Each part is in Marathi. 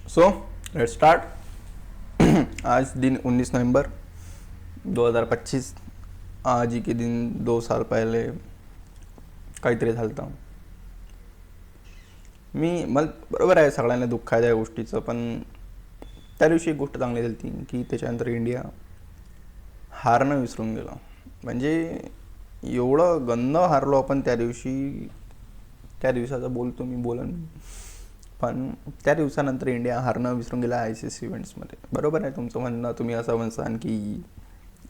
So let's start. आज दिन 19 नवंबर 2025. आज ही के दिन 2 साल पहले काहीतरी झालं. मला बरोबर आहे, सगळ्यांना दुःख आहे त्या गोष्टीचं, पण त्या दिवशी एक गोष्ट चांगली झाली की त्याच्यानंतर इंडिया हारणं विसरून गेलं. म्हणजे एवढं गंद हारलो आपण त्या दिवशी. त्या दिवसाचं बोलतो मी, बोलन, पण त्या दिवसानंतर इंडिया हारणं विसरून गेला ICC इव्हेंट्समध्ये. बरोबर आहे तुमचं म्हणणं. तुम्ही असं म्हणसान की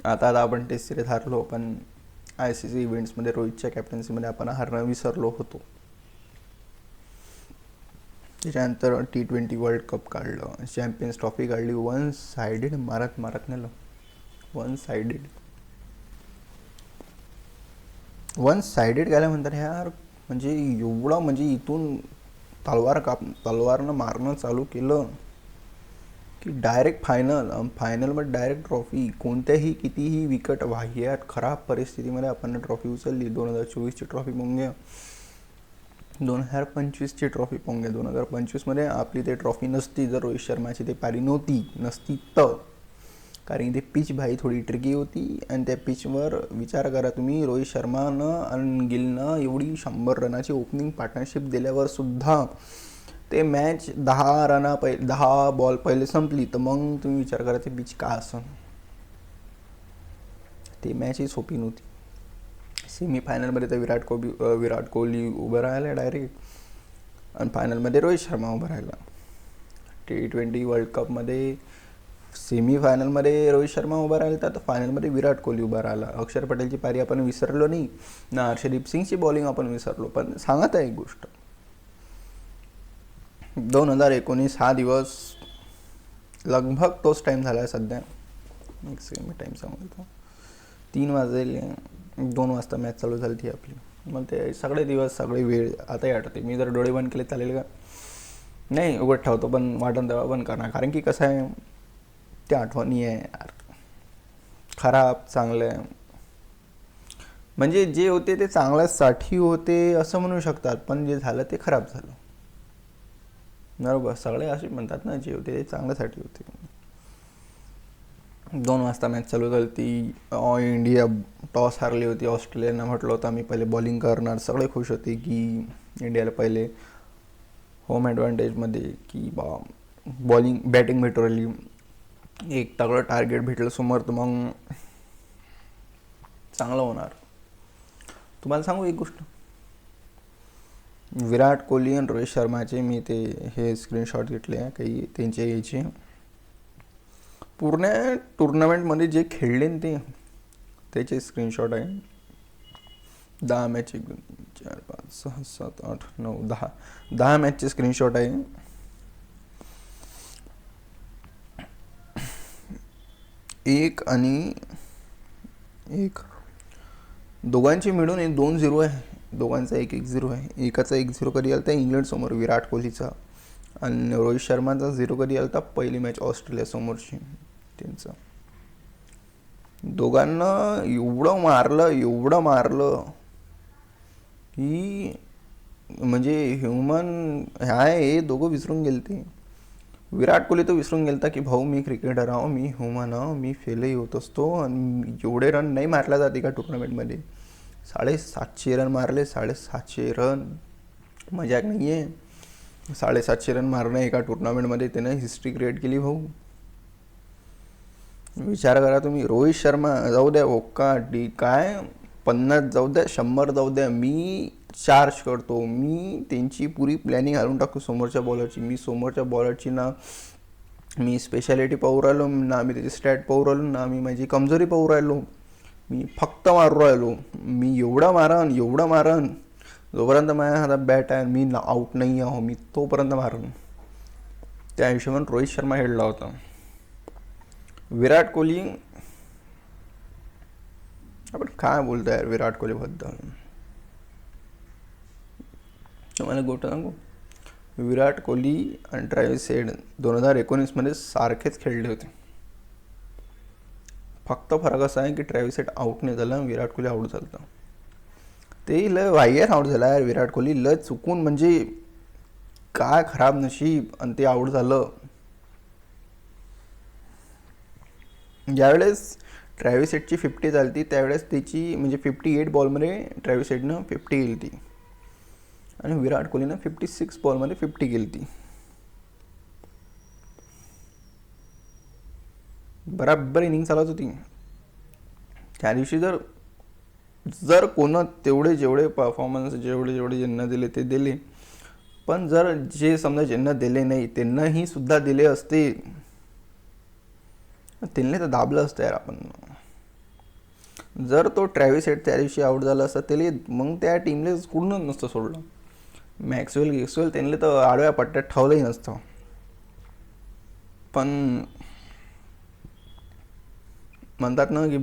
आता आपण टेस्ट सिरीज हारलो, पण ICC इव्हेंट्समध्ये रोहितच्या कॅप्टन्सीमध्ये आपण हारणं विसरलो होतो. त्याच्यानंतर T20 वर्ल्ड कप काढलं, चॅम्पियन्स ट्रॉफी काढली, वन सायडेड मारत नेलं. वन सायडेड गायला म्हणतात यार. म्हणजे एवढं, म्हणजे इथून तलवारनं मारणं चालू केलं की डायरेक्ट फायनलमध्ये डायरेक्ट ट्रॉफी. कोणत्याही कितीही विकट वाह्यात खराब परिस्थितीमध्ये आपण ट्रॉफी उचलली. 2024ची ट्रॉफी पाहून घ्या, 2025ची ट्रॉफी पाहून घ्या. 2025मध्ये आपली ते ट्रॉफी नसती जर रोहित शर्माची ते पारी नसती तर. कारण ते पिच भाई थोडी ट्रिकी होती, आणि त्या पिचवर विचार करा तुम्ही, रोहित शर्मानं आणि गिलनं एवढी 100 रनाची ओपनिंग पार्टनरशिप दिल्यावर सुद्धा ते मॅच 10 बॉल पहिले संपली. तर मग तुम्ही विचार करा ते पिच का असं. ते मॅचही सोपी नव्हती. सेमीफायनलमध्ये तर विराट कोहली उभं राहिला डायरेक्ट, आणि फायनलमध्ये रोहित शर्मा उभं राहिला. T20 वर्ल्ड कपमध्ये सेमीफायनलमध्ये रोहित शर्मा उभा राहिला, तर फायनलमध्ये विराट कोहली उभा राहिला. अक्षर पटेलची पारी आपण विसरलो नाही ना, हर्षदीप सिंगची बॉलिंग आपण विसरलो. पण सांगत आहे एक गोष्ट, 2019 हा दिवस लगभग तोच टाईम झाला आहे सध्या. एक सेकंड, मी टाईम सांगतो. 3 वाजले, 2 वाजता मॅच चालू झाली ती आपली. मग ते सगळे दिवस, सगळे वेळ आताही आठवते. मी जर डोळे बंद केले चालेल का? नाही, उघड ठेवतो, पण वाटण तेव्हा बंद करणार. कारण की कसं आहे, त्या आठवणी आहे यार, खराब चांगलं. म्हणजे जे होते ते चांगल्यासाठी होते असं म्हणू शकतात, पण जे झालं ते खराब झालं. बरोबर, सगळे असे म्हणतात ना, जे होते ते चांगल्यासाठी होते. 2 वाजता मॅच चालू झाली ती. इंडिया टॉस हारली होती. ऑस्ट्रेलियानं म्हटलं होतं आम्ही पहिले बॉलिंग करणार. सगळे खुश होते की इंडियाला पहिले होम ॲडव्हान्टेजमध्ये की बॅटिंग भेटू राहिली. एक तगडं टार्गेट भेटलं समोर, तर मग चांगलं होणार. तुम्हाला सांगू एक गोष्ट, विराट कोहली आणि रोहित शर्माचे मी ते हे स्क्रीनशॉट घेतले आहे काही त्यांचे यायचे. पूर्ण टुर्नामेंटमध्ये जे खेळले त्याचे स्क्रीनशॉट आहे. 10 मॅच, 1 2 3 4 5 6 7 8 9 10 मॅचचे स्क्रीनशॉट आहे. एक आणि एक दोघांची मिळून 2-0 आहे. दोघांचा 1-0 आहे. एकाचा 1-0 कधी आला तर इंग्लंडसमोर विराट कोहलीचा, आणि रोहित शर्माचा 0 कधी आला तर पहिली मॅच ऑस्ट्रेलियासमोरची त्यांचं. दोघांना एवढं मारलं की म्हणजे ह्युमन आहे हे दोघं विसरून गेले ते. विराट कोहली तो विसरून गेलता की भाऊ मी क्रिकेटर आहो, मी ह्युमन आहो, मी फेलही होत असतो, आणि एवढे रन नाही मारल्या जाते का टुर्नामेंटमध्ये. 750 रन मारले. 750 रन मजाक नाही आहे. 750 रन मारणं एका टुर्नामेंटमध्ये त्यानं हिस्ट्री क्रिएट केली भाऊ. विचार करा तुम्ही. रोहित शर्मा जाऊ द्या, काय 50 जाऊ द्या, 100 जाऊ द्या, मी चार्ज करतो. मी त्यांची पुरी प्लॅनिंग हारून टाकतो समोरच्या बॉलरची. मी समोरच्या बॉलरची ना मी स्पेशालिटी पाहू राहिलो, ना मी त्याची स्टॅट पाहू राहिलो, ना मी माझी कमजोरी पाहू राहिलो. मी फक्त मारू राहिलो. मी एवढं मारन जोपर्यंत माझ्या हातात बॅट आहे, मी आऊट नाही आहो, मी तोपर्यंत मारन. त्या हिशोबाने रोहित शर्मा खेळला होता. विराट कोहली, आपण काय बोलतो यार विराट कोहलीबद्दल. तुम्हाला गोष्ट सांगू, विराट कोहली आणि ट्रॅव्हिस हेड 2019मध्ये सारखेच खेळले होते. फक्त फरक असा आहे की ट्रॅव्हिस हेड आऊट नाही झाला, विराट कोहली आऊट झाला. ते लय वाह्यात आऊट झाला यार विराट कोहली. लय चुकून, म्हणजे काय खराब नशीब, आणि ते आऊट झालं. ज्यावेळेस ट्रॅव्हिस हेडची 50 झाली त्यावेळेस त्याची म्हणजे 58 बॉलमध्ये ट्रॅव्हिस हेडनं 50 केली ती आणि विराट कोहलीनं 56 बॉलमध्ये 50 केली ती. बराबर इनिंग चालत होती त्या दिवशी. जर कोण तेवढे जेवढे परफॉर्मन्स जेवढे ज्यांना दिले ते दिले, पण जर जे समजा ज्यांना दिले नाही त्यांनाही सुद्धा दिले असते, त्यांनी तर दाबलं असतं यार आपण. जर तो ट्रॅव्हिस हेड त्या दिवशी आउट झाला असता त्याला मग त्या टीमला पूर्ण नसतं सोडलं. मॅक्सवेल त्यांनी तर आडव्या पट्ट्यात ठेवलंही नसतं. पण म्हणतात ना की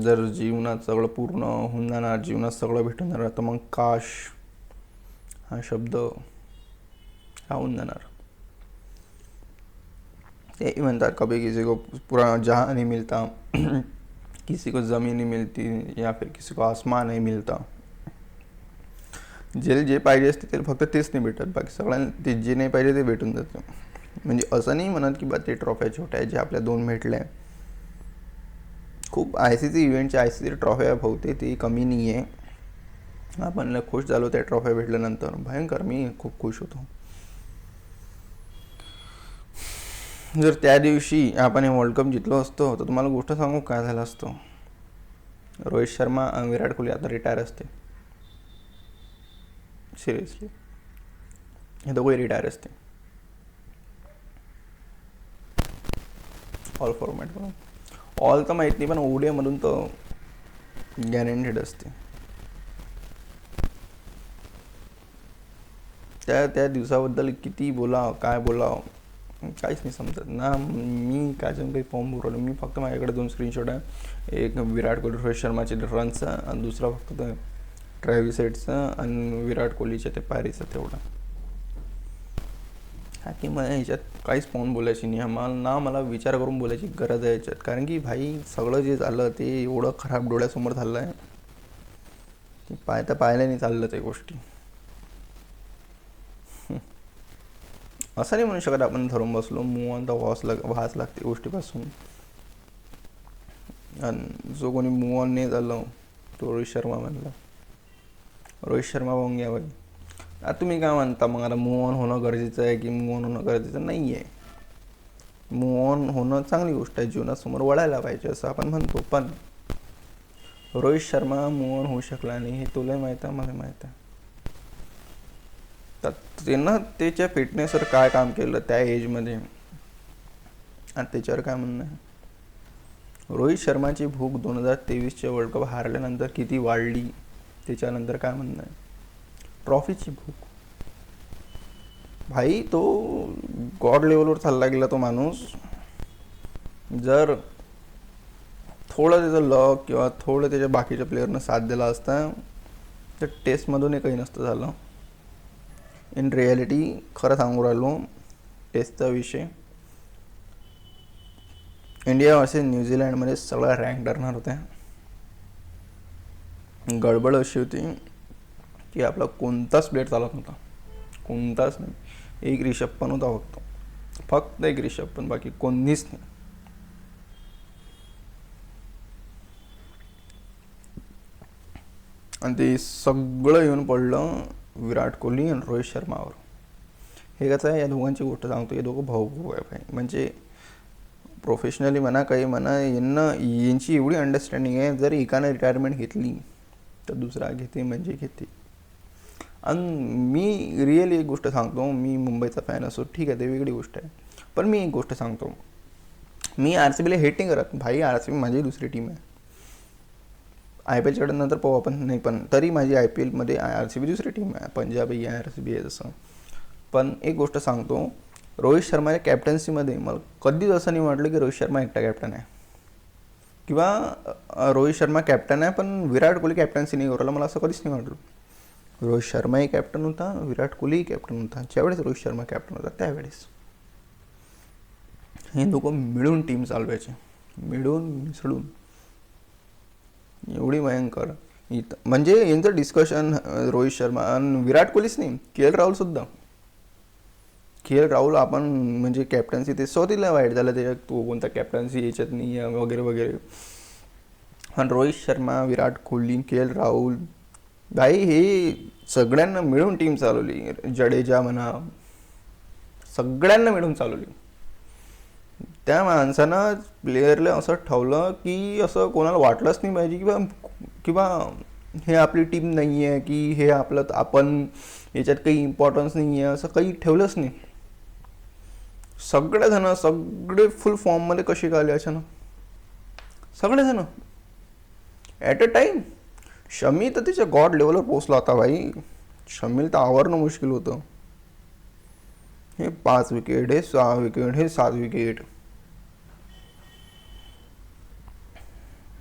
जर जीवनात सगळं पूर्ण होऊन जाणार, जीवनात सगळं भेटून जाणार, तर मग काश हा शब्द राहून जाणार. यही म्हणतात कभी किसी को पूरा जहां नहीं मिलता, किसी को ज़मीन नहीं मिलती, या फिर किसी को आसमान नहीं मिलता. जे पाहिजे असते ते फक्त तेच नाही भेटत, बाकी सगळ्यांना ते जे नाही पाहिजे ते भेटून जातं. म्हणजे असं नाही म्हणत की बा ते ट्रॉफ्या छोट्या आहे, जे आपल्या 2 भेटल्या. खूप ICC इव्हेंटच्या ICC ट्रॉफ्या भोवते ते कमी नाही आहे. आपण खुश झालो त्या ट्रॉफ्या भेटल्यानंतर, भयंकर. मी खूप खुश होतो. जर त्या दिवशी आपण हे वर्ल्ड कप जिंकलो असतो तर तुम्हाला गोष्ट सांगू काय झालं असतं. रोहित शर्मा आणि विराट कोहली आता रिटायर असते. सिरियसली हे दोघंही रिटायर असते ऑल फॉर्मॅट म्हणून. ऑल तर माहीत नाही पण ODI मधून तर गॅरंटेड असते. त्या दिवसाबद्दल किती बोलावं काय बोलावं काहीच नाही समजत ना. मी कायचं काही फॉर्म भरवलं, मी फक्त माझ्याकडे 2 स्क्रीनशॉट आहे. एक विराट कोहली रोहित शर्माचे रनचा आणि दुसरा फक्त ट्रॅव्हिस हेडचा आणि विराट कोहलीच्या ते पॅरीचा तेवढा. की मला ह्याच्यात काहीच पाहून बोलायची नाही. मला विचार करून बोलायची गरज आहे याच्यात, कारण की भाई सगळं जे झालं ते एवढं खराब डोळ्यासमोर झालं आहे की पाहायला नाही चाललं ते गोष्टी. असं नाही म्हणू शकत आपण धरून बसलो. मूव ऑन तर व्हाच लागते गोष्टीपासून. आणि जो कोणी मूव ऑन नाही झालं तो रोहित शर्मा म्हणला. रोहित शर्मा होऊन घ्या भाई. आता तुम्ही काय म्हणता मग, आता मूव ऑन होणं गरजेचं आहे की मूव ऑन होणं गरजेचं नाही आहे? मूव ऑन होणं चांगली गोष्ट आहे, जीवनासमोर वळायला पाहिजे असं आपण म्हणतो. पण रोहित शर्मा मूव ऑन होऊ शकला नाही हे तुला माहीत आहे, मला माहीत आहे. तर त्यानं त्याच्या फिटनेसवर काय काम केलं त्या एजमध्ये आणि त्याच्यावर काय म्हणणं आहे. रोहित शर्माची भूक 2023च्या वर्ल्ड कप हारल्यानंतर किती वाढली, त्याच्यानंतर काय म्हणणं आहे. ट्रॉफीची भूक भाई, तो गॉड लेवलवर चालला गेला तो माणूस. जर थोडं त्याचं लक किंवा थोडं त्याच्या बाकीच्या प्लेयरनं साथ दिला असता तर टेस्टमधूनही काही नसतं झालं. इन रिॲलिटी खरं सांगू राहिलो, टेस्टचा विषय इंडिया वर्सेस न्यूझीलंडमध्ये सगळा रँक ठरणार होत्या. गडबड अशी होती की आपला कोणताच प्लेअर चालत नव्हता, कोणताच नाही. एक रिषभ पण होता फक्त एक रिषभ, पण बाकी कोणीच नाही. आणि ते सगळं येऊन पडलं विराट कोहली आणि रोहित शर्मावर. हे कसं आहे, या दोघांची गोष्ट सांगतो. हे दोघं भाऊ आहे भाई. म्हणजे प्रोफेशनली म्हणा काही म्हणा, यांची एवढी अंडरस्टँडिंग आहे, जर एकानं रिटायरमेंट घेतली तर दुसरा घेते म्हणजे घेते. आणि मी रिअली एक गोष्ट सांगतो, मी मुंबईचा फॅन असो ठीक आहे, ते वेगळी गोष्ट आहे. पण मी एक गोष्ट सांगतो, मी RCBला हेट नाही करत भाई. RCB माझी दुसरी टीम आहे. IPLच्या नंतर पाहू आपण, नाही पण तरी माझी IPLमध्ये RCB दुसरी टीम आहे. पंजाब ही RCB आहे जसं. पण एक गोष्ट सांगतो, रोहित शर्माच्या कॅप्टन्सीमध्ये मला कधीच असं नाही वाटलं की रोहित शर्मा एकटा कॅप्टन आहे किंवा रोहित शर्मा कॅप्टन आहे पण विराट कोहली कॅप्टन्सी नाही करायला. मला असं कधीच नाही वाटलं. रोहित शर्माही कॅप्टन होता, विराट कोहलीही कॅप्टन होता. ज्यावेळेस रोहित शर्मा कॅप्टन होता त्यावेळेस हे दोघं मिळून टीम चालवायचे, मिळून मिसळून. एवढी भयंकर म्हणजे यांचं डिस्कशन रोहित शर्मा आणि विराट कोहलीच नाही, KL राहुलसुद्धा. के एल राहुल आपण म्हणजे कॅप्टन्सी ते स्वतःला वाईट झालं त्याच्यात, तो कोणता कॅप्टन्सी याच्यात नाही आहे वगैरे वगैरे. पण रोहित शर्मा, विराट कोहली, के एल राहुल, भाई हे सगळ्यांना मिळून टीम चालवली. जडेजा म्हणा, सगळ्यांना मिळून चालवली. त्या माणसानं प्लेयरला असं ठेवलं की असं कोणाला वाटलंच नाही पाहिजे किंवा किंवा हे आपली टीम नाही आहे, की हे आपलं आपण याच्यात काही इम्पॉर्टन्स नाही आहे, असं काही ठेवलंच नाही. सगळेजण सगळे फुल फॉर्ममध्ये कसे का आले अचानक, सगळेजण ॲट अ टाईम. शमी तर त्याच्या गॉड लेवलवर पोचला होता भाई. शमीला तर आवरणं मुश्किल होतं. हे 5 विकेट, हे 6 विकेट, हे 7 विकेट.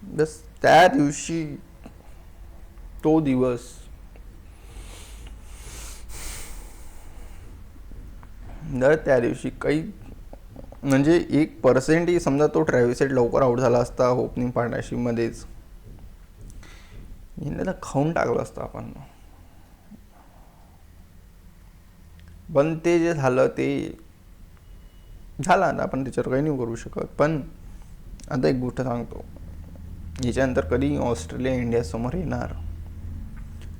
बस त्या दिवशी तो दिवस जर त्या दिवशी काही म्हणजे 1% समजा तो ट्रॅव्हिस हेड लवकर आउट झाला असता ओपनिंग पार्टनरशिपमध्येच, हिने तर खाऊन टाकलं असतं आपण. पण ते जे झालं ते झालं, आता आपण त्याच्यावर काही नाही करू शकत. पण आता एक गोष्ट सांगतो, याच्यानंतर कधी ऑस्ट्रेलिया इंडियासमोर येणार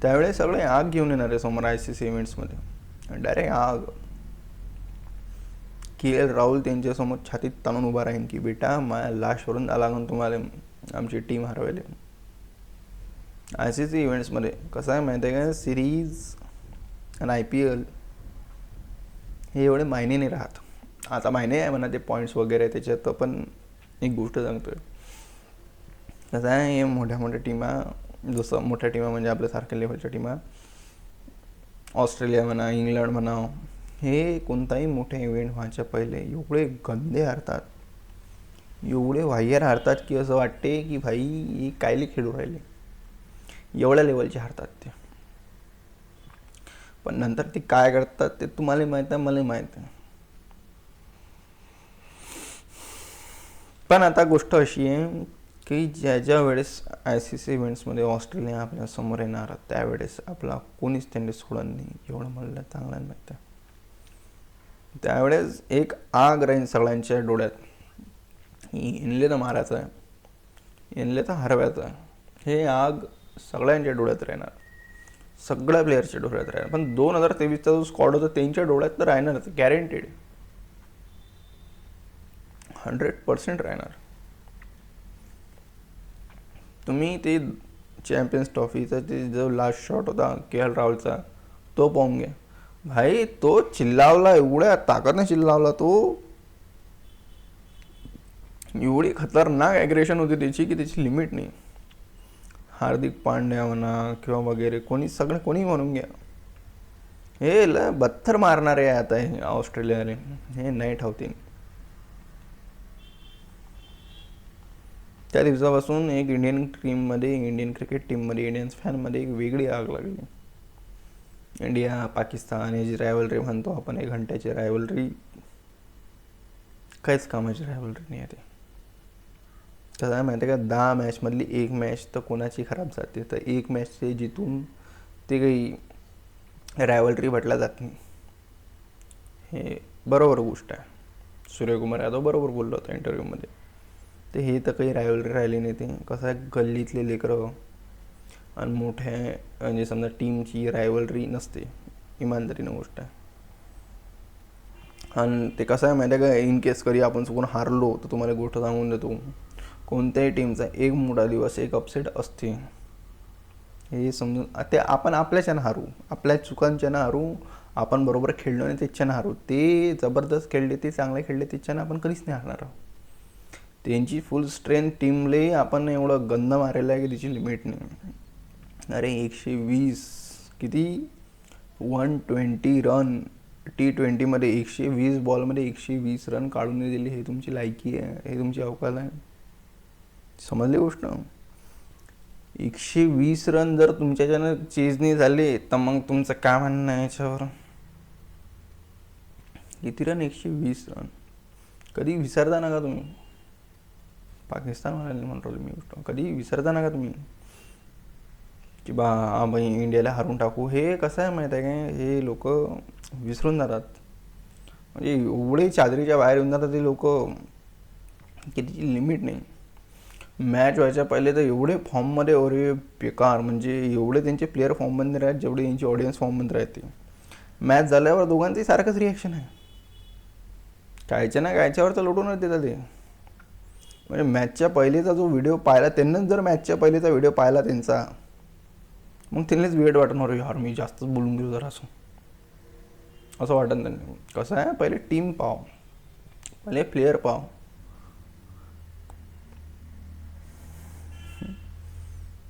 त्यावेळेस सगळे आग घेऊन येणार आहे समोर ICC इव्हेंट्समध्ये, डायरेक्ट आग. के एल राहुल त्यांच्यासमोर छातीत ताणून उभा राहीन की बेटा माझ्या लाशवरून लागून तुम्हाला आमची टीम हरवायला. ICC इव्हेंट्समध्ये कसं आहे माहिती आहे का, सिरीज आणि IPL हे एवढे मायने नाही राहत. आता मायने आहे म्हणा ते पॉईंट्स वगैरे त्याच्यात, पण एक गोष्ट सांगतोय कसं आहे, हे मोठ्या मोठ्या टीमा, जसं मोठ्या टीमा म्हणजे आपल्यासारख्या लेवलच्या टीमा, ऑस्ट्रेलिया म्हणा, इंग्लंड म्हणा, हे कोणताही मोठे इव्हेंट व्हायच्या पहिले एवढे गंदे हारतात, एवढे वाह्यर हारतात की असं वाटते की भाई हे कायले खेळू राहिले, एवढ्या लेवलचे हारतात ते. पण नंतर ते काय करतात ते तुम्हाला माहीत आहे, मला माहीत आहे. पण आता गोष्ट अशी आहे की ज्या वेळेस ICC इव्हेंट्समध्ये ऑस्ट्रेलिया आपल्या समोर येणार त्यावेळेस आपला कोणीच त्यांनी सोडत नाही, एवढं मला चांगलं माहीत आहे. त्यावेळेस एक आग राहीन सगळ्यांच्या डोळ्यात, इनले तर मारायचं आहे, इनले तर हरवायचं आहे. हे आग सगळ्यांच्या डोळ्यात राहणार, सगळ्या प्लेयरच्या डोळ्यात राहणार. पण 2023चा जो स्क्वॉड होता त्यांच्या डोळ्यात तर राहणारच, गॅरंटेड, 100% राहणार. तुम्ही ते चॅम्पियन्स ट्रॉफीचा ते जो लास्ट शॉट होता के एल राहुलचा तो पाहून घ्या भाई. तो चिल्लावला, एवढ्या ताकदने चिल्लावला तो, एवढी खतरनाक ॲग्रेशन होती त्याची की त्याची लिमिट नाही. हार्दिक पांड्या म्हणा किंवा वगैरे कोणी, सगळं कोणी म्हणून घ्या, हे बत्थर मारणारे आहे आता हे ऑस्ट्रेलियाने, हे नाही ठेवतील. त्या दिवसापासून एक इंडियन टीममध्ये, इंडियन क्रिकेट टीममध्ये, इंडियन्स फॅनमध्ये एक वेगळी आग लागली. इंडिया पाकिस्तान हे जी रायव्हलरी म्हणतो आपण, 1 घंट्याची रायव्हलरी, काहीच कामाची रायव्हलरी नाही आहे. ते कसं आहे माहिती आहे का, 10 मॅचमधली 1 मॅच तर कोणाची खराब जाते, तर 1 मॅच ते जितून ते काही रायव्हलरी म्हटल्या जात नाही. हे बरोबर गोष्ट आहे, सूर्यकुमार यादव बरोबर बोललो होता इंटरव्ह्यूमध्ये. ते हे तर काही रायव्हलरी राहिली नाही. ते कसं आहे, गल्लीतले लेकरं आणि मोठ्या म्हणजे समजा टीमची रायव्हलरी नसते, इमानदारीनं गोष्ट आहे. आणि ते कसं आहे माहिती आहे का, इन केस कधी आपण चुकून हारलो तर तुम्हाला गोष्ट सांगून देतो, कोणत्याही टीमचा एक मोठा दिवस, एक अपसेट असते, हे समजून. ते आपण आपल्याच्यानं हारू, आपल्या चुकांच्यानं हारू, आपण बरोबर खेळलो नाही त्याच्यानं हारू. ते जबरदस्त खेळले, ते चांगले खेळले त्याच्यानं आपण कधीच नाही हारणार आहोत. त्यांची फुल स्ट्रेंथ टीमले आपण एवढं गंद मारेलं आहे की त्याची लिमिट नाही. अरे 120 किती 120 रन T20मध्ये, 120 बॉलमध्ये 120 रन काढून दिली, हे तुमची लायकी आहे, हे तुमची अवकाश आहे, समजली गोष्ट. 120 रन जर तुमच्याच्यानं चेज नाही झाले तर मग तुमचं काय म्हणणं आहे याच्यावर. किती रन, 120 रन, कधी विसरता नका तुम्ही. पाकिस्तान म्हणतो मी गोष्ट, कधी विसरता नका तुम्ही की बा भाई इंडियाला हरून टाकू. हे कसं आहे माहीत आहे काय, हे लोक विसरून जातात. म्हणजे एवढे चादरीच्या बाहेर येऊन जातात ते लोक की त्याची लिमिट नाही. मॅच व्हायच्या पहिले तर एवढे फॉर्ममध्ये अरे बेकार, म्हणजे एवढे त्यांचे प्लेअर फॉर्ममध्ये राहत जेवढे त्यांची ऑडियन्स फॉर्ममध्ये राहते. मॅच झाल्यावर दोघांचंही सारखंच रिॲक्शन आहे, कायच्या ना कायच्यावर तर लुटूनच देतात ते. म्हणजे मॅचच्या पहिलेचा जो व्हिडिओ पाहिला त्यांनाच, जर मॅचच्या पहिलेचा व्हिडिओ पाहिला त्यांचा, मग त्यांनाच वेळ वाटणार यार मी जास्तच बोलून गेलो जरा असं वाटतं त्यांनी. कसं आहे, पहिले टीम पाव, पहिले प्लेअर पाव.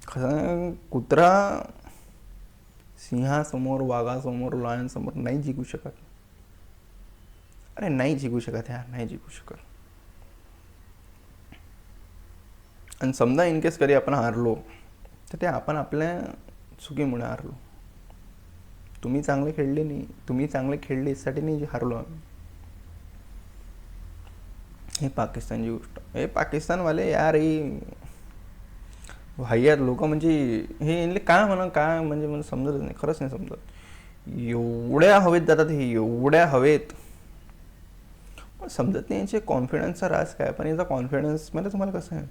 कसं कुत्रा सिंहासमोर, वाघासमोर, लॉयनसमोर नाही जिंकू शकत. अरे नाही जिंकू शकत यार, नाही जिंकू शकत. आणि समजा इनकेस कधी आपण हारलो तर ते आपण आपल्या चुकीमुळे हारलो. तुम्ही चांगले खेळले नाही, तुम्ही चांगले खेळले यासाठी नाही हारलो आम्ही. हे पाकिस्तानची गोष्ट. हे पाकिस्तानवाले यार, हे भाईयात लोक, म्हणजे हे यांना काय म्हणा, काय म्हणजे मला समजतच नाही, खरंच नाही समजत. एवढ्या हवेत जातात हे, एवढ्या हवेत समजत नाही यांचे कॉन्फिडन्सचा राज काय. पण याचा कॉन्फिडन्स म्हणजे तुम्हाला कसं आहे,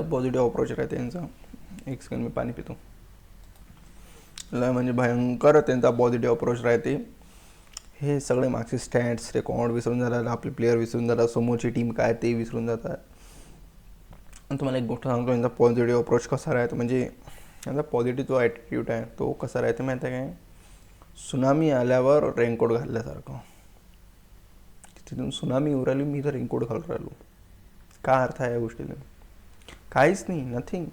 पॉझिटिव्ह अप्रोच राहते यांचा. एक सेकंड मी पाणी पितो. म्हणजे भयंकर त्यांचा पॉझिटिव्ह अप्रोच राहते. हे सगळे मागचे स्टॅट्स, रेकॉर्ड विसरून जातात, आपले प्लेयर विसरून जातात, समोरची टीम काय ते विसरून जातात. आणि तुम्हाला एक गोष्ट सांगतो, यांचा पॉझिटिव्ह अप्रोच कसा राहतो, म्हणजे यांचा पॉझिटिव्ह जो ॲटिट्यूड आहे तो कसा राहतो माहिती आहे काय, सुनामी आल्यावर रेनकोट घालल्यासारखं. तिथून सुनामी उराली, मी तर रेनकोट घालून राहिलो. काय अर्थ आहे या गोष्टीला? काहीच नाही, नथिंग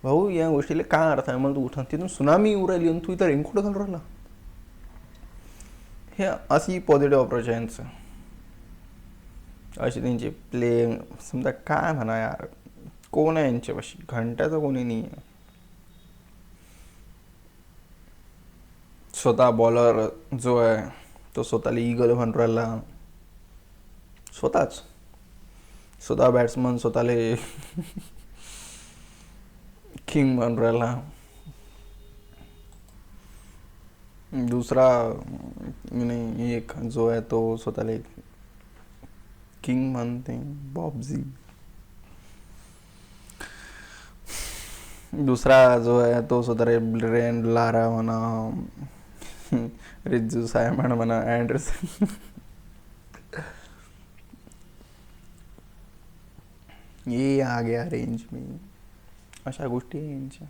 भाऊ. या गोष्टीला काय अर्थ आहे मला तू उठा, तिथून सुनामी उराली आणि तू इथं रेनकोट घालून राहिला. हे अशी पॉझिटिव्ह अप्रोच आहे यांचं. असे त्यांचे प्ले, समजा काय म्हणा यार, कोण आहे यांच्यापाशी, घंट्याचं कोणी नाही आहे. स्वतः बॉलर जो आहे तो स्वतःला ईगल म्हणून राहिला, स्वतः बॅट्समन स्वतःला किंग म्हणून राहिला. दुसरा नाही, एक जो आहे तो स्वतःला किंग म्हणते, बॉबजी. दुसरा जो आहे तो स्वतःला ब्रेन लारा म्हणा, रिजू सायमन म्हणा, अँडरसन. ये आ गया रेंज में. अशा गोष्टी आहे यांच्या.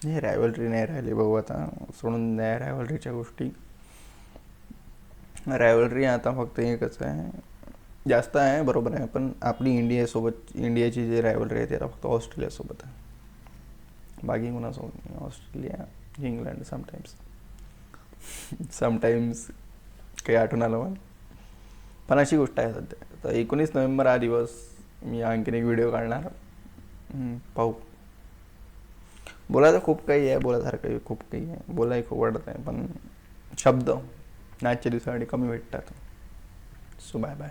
हे रायव्हलरी नाही राहिले भाऊ, आता सोडून द्या रायव्हलरीच्या गोष्टी. रायव्हलरी आता फक्त एकच आहे, जास्त आहे बरोबर आहे, पण आपली इंडियासोबत, इंडियाची जी रायव्हलरी आहे ती आता फक्त ऑस्ट्रेलियासोबत आहे, बाकी कोणासोबत नाही. ऑस्ट्रेलिया, इंग्लंड समटाईम्स काही आठवण आलं मला. पण अशी गोष्ट आहे सध्या. तर 19 नोव्हेंबर हा दिवस मी आणखीन एक व्हिडिओ काढणार, पाहू. बोलायचं खूप काही आहे, बोलायसारखं खूप काही आहे, बोलायला खूप वाटत आहे, पण शब्द मॅचच्या दिवसासाठी कमी भेटतात. So bye bye.